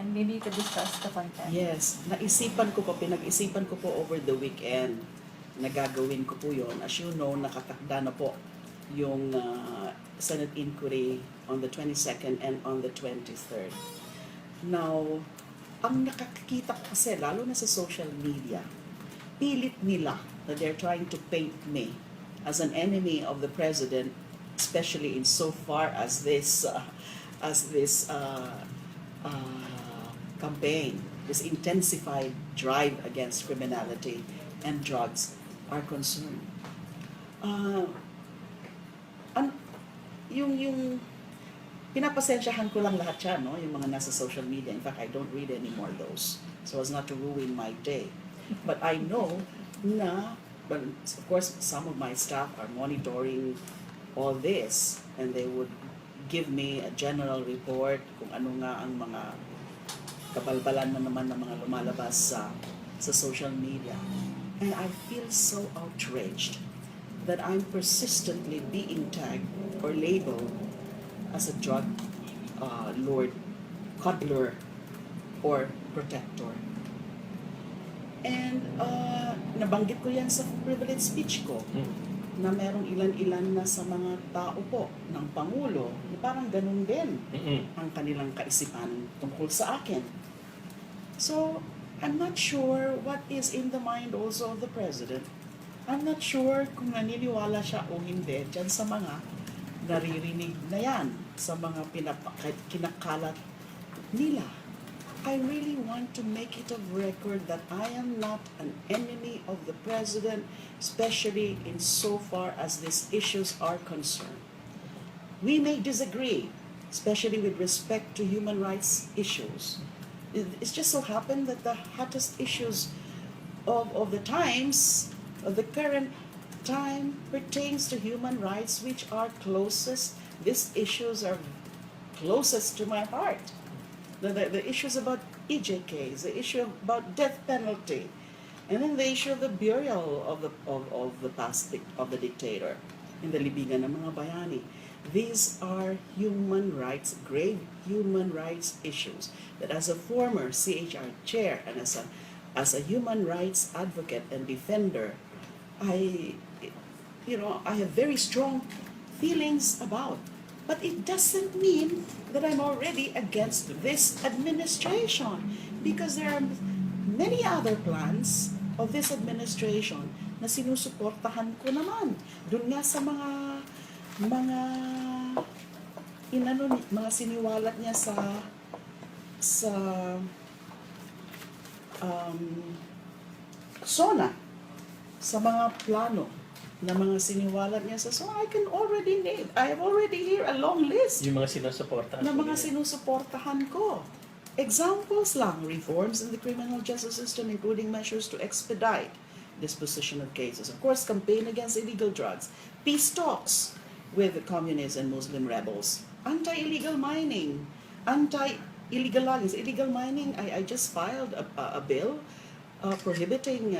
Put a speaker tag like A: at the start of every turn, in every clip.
A: And maybe you could discuss the content.
B: Yes, pinag-isipan ko po over the weekend. Nagagawin ko po yon. As you know, nakatakda na po yung Senate inquiry on the 22nd and on the 23rd. Now, ang nakakita ko kasi, lalo na sa social media, pilit nila that they're trying to paint me as an enemy of the president, especially in so far as this campaign, this intensified drive against criminality and drugs are concerned. Yung pinapasensyahan ko lang lahat yan, no? Yung mga nasa social media. In fact, I don't read anymore those, so as not to ruin my day. But I know na, but of course, some of my staff are monitoring all this, and they would give me a general report kung ano nga ang mga kabalbalan na naman ng mga lumalabas sa social media. And I feel so outraged that I'm persistently being tagged or labeled as a drug lord, cuddler, or protector. And nabanggit ko yan sa privilege speech ko, na merong ilan-ilan na sa mga tao po ng Pangulo, na parang ganun din ang kanilang kaisipan tungkol sa akin. So, I'm not sure what is in the mind also of the President. I'm not sure kung naniniwala siya o hindi dyan sa mga naririnig na yan, sa mga kinakalat nila. I really want to make it a record that I am not an enemy of the President, especially in so far as these issues are concerned. We may disagree, especially with respect to human rights issues. It's just so happened that the hottest issues of the times, of the current time, pertains to human rights, which are closest. These issues are closest to my heart. The issues about EJKs, the issue about death penalty, and then the issue of the burial of the past of the dictator in the libingan ng mga bayani. These are human rights, grave human rights issues that as a former CHR chair and as a human rights advocate and defender, I have very strong feelings about. But it doesn't mean that I'm already against this administration, because there are many other plans of this administration na sinusuportahan ko naman. Doon nga sa mga siniwalat niya sa SONA, sa mga plano na mga siniwalat niya sa SONA. I have already here a long list
C: Yung mga sinusuportahan
B: na mga sinusuportahan ko. Examples lang: reforms in the criminal justice system, including measures to expedite disposition of cases. Of course, campaign against illegal drugs, peace talks with the communists and Muslim rebels, anti-illegal mining, anti-illegal logging. Illegal mining, I just filed a bill prohibiting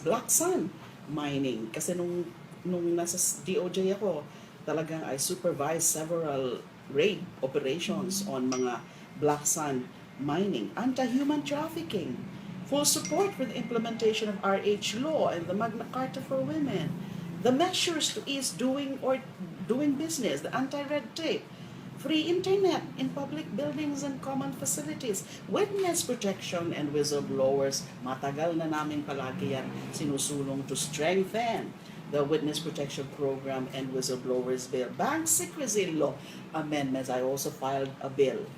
B: black sand mining. Kasi nung nasa DOJ ako, talagang I supervised several raid operations on mga black sand mining. Anti-human trafficking, full support for the implementation of RH law and the Magna Carta for women, the measures to ease doing business, the anti-red tape, free internet in public buildings and common facilities, witness protection and whistleblowers. Matagal na namin palagi yan sinusulong to strengthen the witness protection program and whistleblowers bill. Bank secrecy law amendments. I also filed a bill,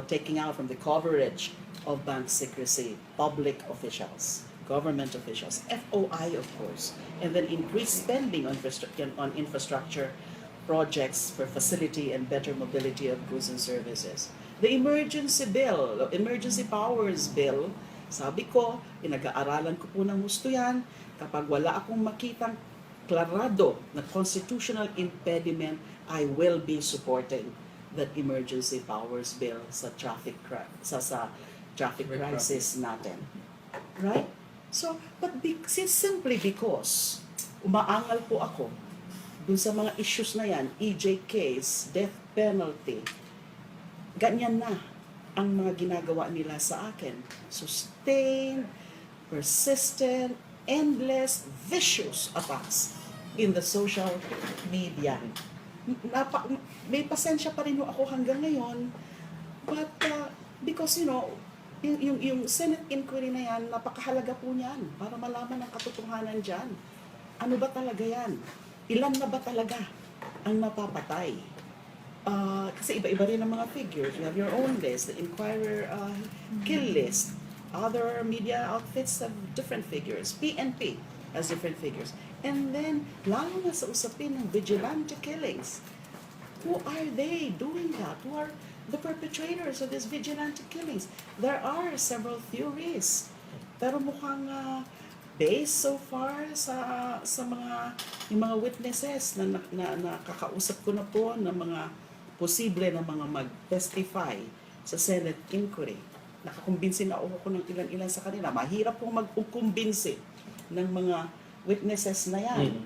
B: taking out from the coverage of bank secrecy public officials, government officials, FOI of course, and then increased spending on infrastructure projects for facility and better mobility of goods and services. The emergency powers bill, sabi ko, pinag-aaralan ko po ng gusto yan. Kapag wala akong makitang klarado na constitutional impediment, I will be supporting that emergency powers bill sa traffic crisis natin. Right? So, simply because umaangal po ako dun sa mga issues na yan, EJKs, death penalty, ganyan na ang mga ginagawa nila sa akin. Sustained, persistent, endless, vicious attacks in the social media. May pasensya pa rin ako hanggang ngayon, but because yung Senate inquiry na yan, napakahalaga po niyan para malaman ang katotohanan dyan. Ano ba talaga yan? Ilan na ba talaga ang napapatay? Kasi iba-iba rin ang mga figures. You have your own list, the Inquirer kill list. Other media outfits have different figures. PNP has different figures. And then, lalo na sa usapin ng vigilante killings, who are they doing that? Who are the perpetrators of these vigilante killings? There are several theories. Pero mukhang based so far sa yung mga witnesses na nakakausap ko na po ng mga posible na mga mag-testify sa Senate inquiry. Nakakumbinsi na ako ng ilan-ilan sa kanila. Mahirap pong mag-kumbinsi ng mga witnesses na yan.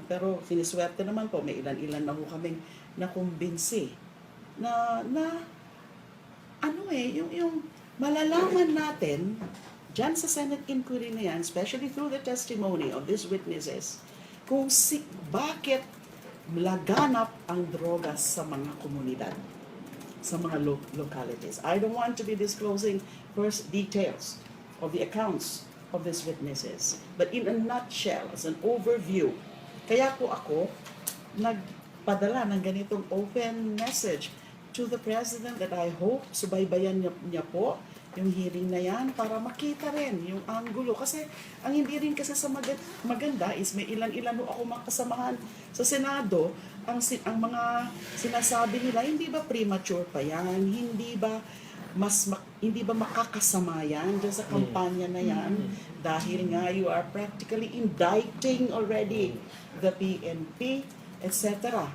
B: Pero siniswerte naman po, may ilan-ilan na ho kaming nakumbinsi na yung malalaman natin dyan sa Senate inquiry na yan, especially through the testimony of these witnesses, kung bakit laganap ang drogas sa mga komunidad, sa mga localities. I don't want to be disclosing first details of the accounts of these witnesses, but in a nutshell, as an overview, kaya po ako nagpadala ng ganitong open message to the President that I hope subaybayan niya po yung hearing na yan para makita rin yung angulo. Kasi ang hindi rin kasi sa maganda is may ilan-ilan ako makasamahan sa Senado, ang mga sinasabi nila, hindi ba premature pa yan? Hindi ba makakasama yan dyan sa kampanya na yan? Dahil nga you are practically indicting already the PNP, etc.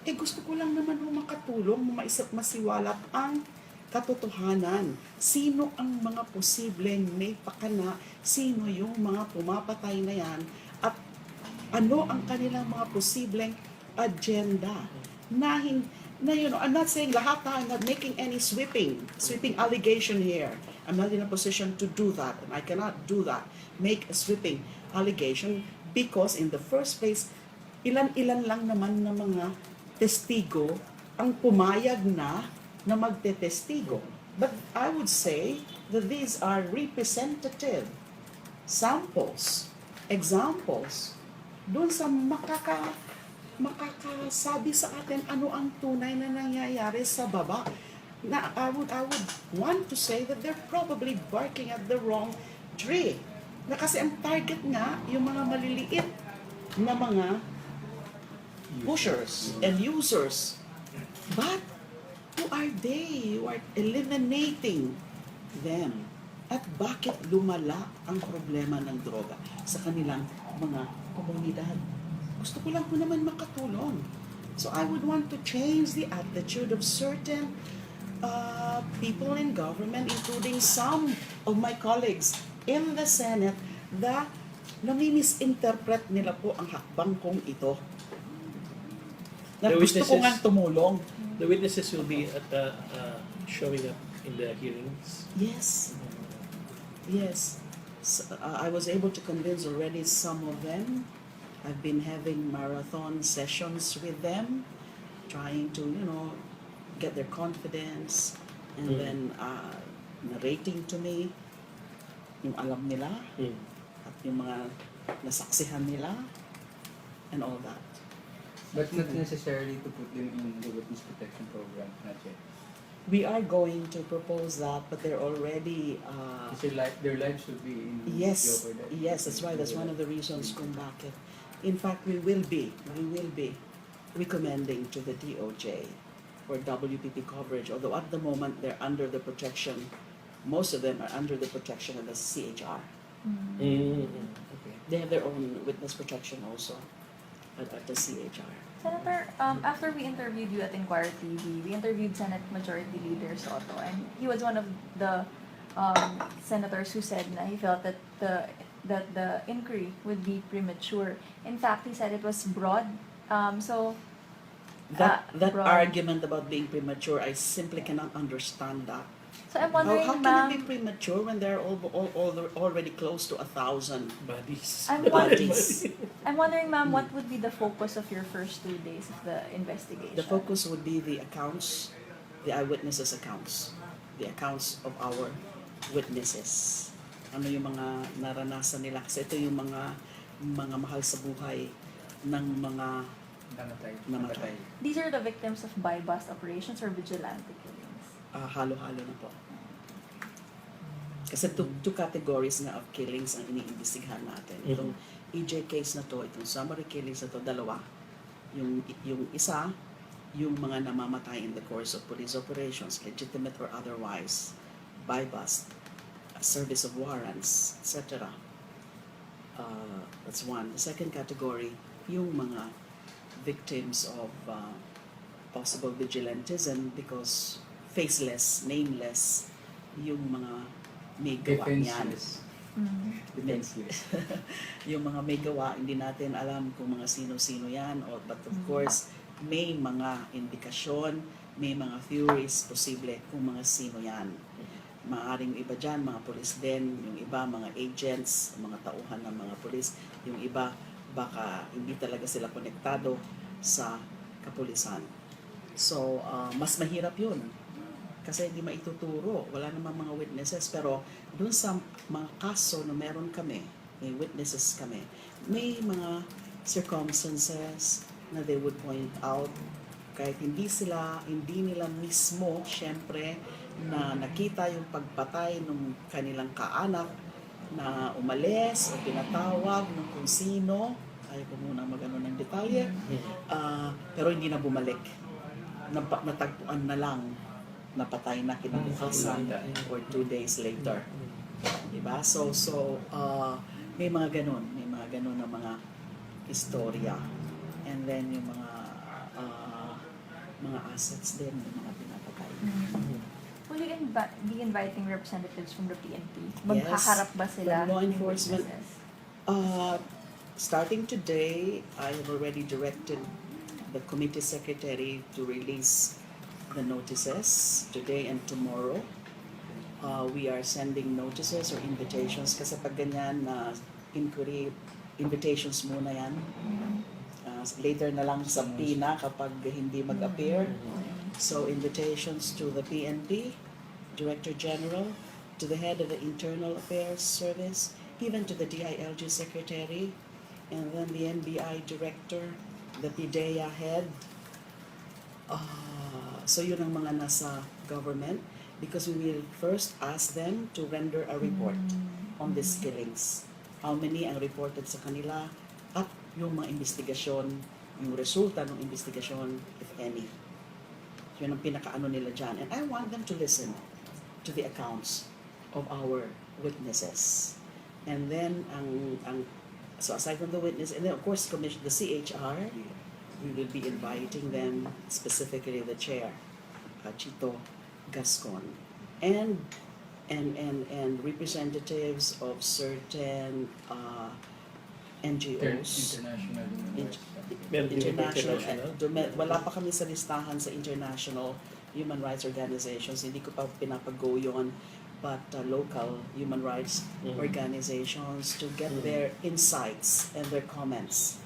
B: Gusto ko lang naman makatulong, masiwalat ang katotohanan. Sino ang mga posibleng may pakana, sino yung mga pumapatay na yan, at ano ang kanilang mga posibleng agenda. I'm not saying lahat na, I'm not making any sweeping allegation here. I'm not in a position to do that, and I cannot do that, make a sweeping allegation, because in the first place, ilan-ilan lang naman na mga testigo ang pumayag na magtetestigo. But I would say that these are representative samples, examples, doon sa makakasabi sa atin ano ang tunay na nangyayari sa baba. Na I would want to say that they're probably barking at the wrong tree. Na kasi ang target nga, yung mga maliliit na mga pushers and users. But who are they? You are eliminating them. At bakit lumala ang problema ng droga sa kanilang mga komunidad? Gusto ko lang po naman makatulong. So I would want to change the attitude of certain people in government, including some of my colleagues in the Senate, na nami-misinterpret nila po ang hakbang kong ito. Na gusto ko nga tumulong.
C: The witnesses will be at showing up in the hearings.
B: Yes. Yes. So, I was able to convince already some of them. I've been having marathon sessions with them, trying to, get their confidence, and then narrating to me yung alam nila, at yung mga nasaksihan nila, and all that.
D: But not necessarily to put them in the witness protection program, not yet.
B: We are going to propose that, but they're already...
D: Kasi their lives should be in
B: Yes,
D: jeopardy.
B: yes, that's right. That's one of the reasons kung bakit. In fact, we will be recommending to the DOJ for WPP coverage, although at the moment they're under the protection, most of them are under the protection of the CHR.
C: Okay.
B: They have their own witness protection also at the CHR.
A: Senator, after we interviewed you at Inquirer TV, we interviewed Senate Majority Leader Soto, and he was one of the senators who said na he felt that the inquiry would be premature. In fact, he said it was broad. So,
B: That
A: broad.
B: argument about being premature, I simply cannot understand that.
A: So I'm wondering,
B: How can
A: ma'am,
B: it be premature when they're already close to 1,000?
C: Bodies.
A: I'm
B: Bodies.
A: I'm wondering, ma'am, what would be the focus of your first 2 days of the investigation?
B: The focus would be the accounts, the eyewitnesses' accounts, the accounts of our witnesses. Ano yung mga naranasan nila? Kasi ito yung mga mahal sa buhay ng mga namatay.
A: These are the victims of buy-bust operations or vigilante killings.
B: Halo-halo na po. Kasi two categories nga of killings ang iniimbestigahan natin. Itong EJ case na to, itong summary killings na to, dalawa. Yung isa, yung mga namamatay in the course of police operations, legitimate or otherwise, buy bust, service of warrants, etc. That's one. The second category, yung mga victims of possible vigilantism because faceless, nameless, yung mga may gawa niyan.
D: Defenseless.
B: Yung mga may gawa, hindi natin alam kung mga sino-sino yan. But of course, may mga indikasyon, may mga theories posible kung mga sino yan. Maaring iba dyan, mga polis din, yung iba, mga agents, mga tauhan ng mga polis, yung iba, baka hindi talaga sila konektado sa kapulisan. So, mas mahirap yun. Kasi hindi maituturo, wala namang mga witnesses. Pero dun sa mga kaso na meron kami, may witnesses kami, may mga circumstances na they would point out kahit hindi nila mismo, syempre, na nakita yung pagpatay ng kanilang kaanak na umalis o pinatawag ng kung sino, ayaw ko muna mag-ano ng detalye, pero hindi na bumalik. Natagpuan na lang, napatay na kinabukasan or 2 days later. Diba? So may mga ganun na mga istorya. And then yung mga assets din, yung mga pinapatay.
A: Will you be inviting representatives from the PNP?
B: Yes.
A: Magkaharap ba sila?
B: From law
A: ng
B: enforcement.
A: witnesses?
B: Starting today, I have already directed the committee secretary to release the notices today and tomorrow. We are sending notices or invitations kasi pag ganyan na inquiry, invitations muna yan. Later na lang sa PINA kapag hindi mag-appear. So invitations to the PNP, Director General, to the head of the Internal Affairs Service, even to the DILG Secretary, and then the NBI Director, the PIDEA head. So yun ang mga nasa government because we will first ask them to render a report on these killings. How many ang reported sa kanila at yung mga investigasyon, yung resulta ng investigasyon, if any. Yun ang pinakaano nila dyan. And I want them to listen to the accounts of our witnesses. And then, so aside from the witness, and then of course, the CHR, we will be inviting them, specifically the chair, Chito Gascon, and representatives of certain NGOs. Wala pa kami sa listahan sa international human rights organizations. Hindi ko pa pinapago yun, but local human rights organizations to get their insights and their comments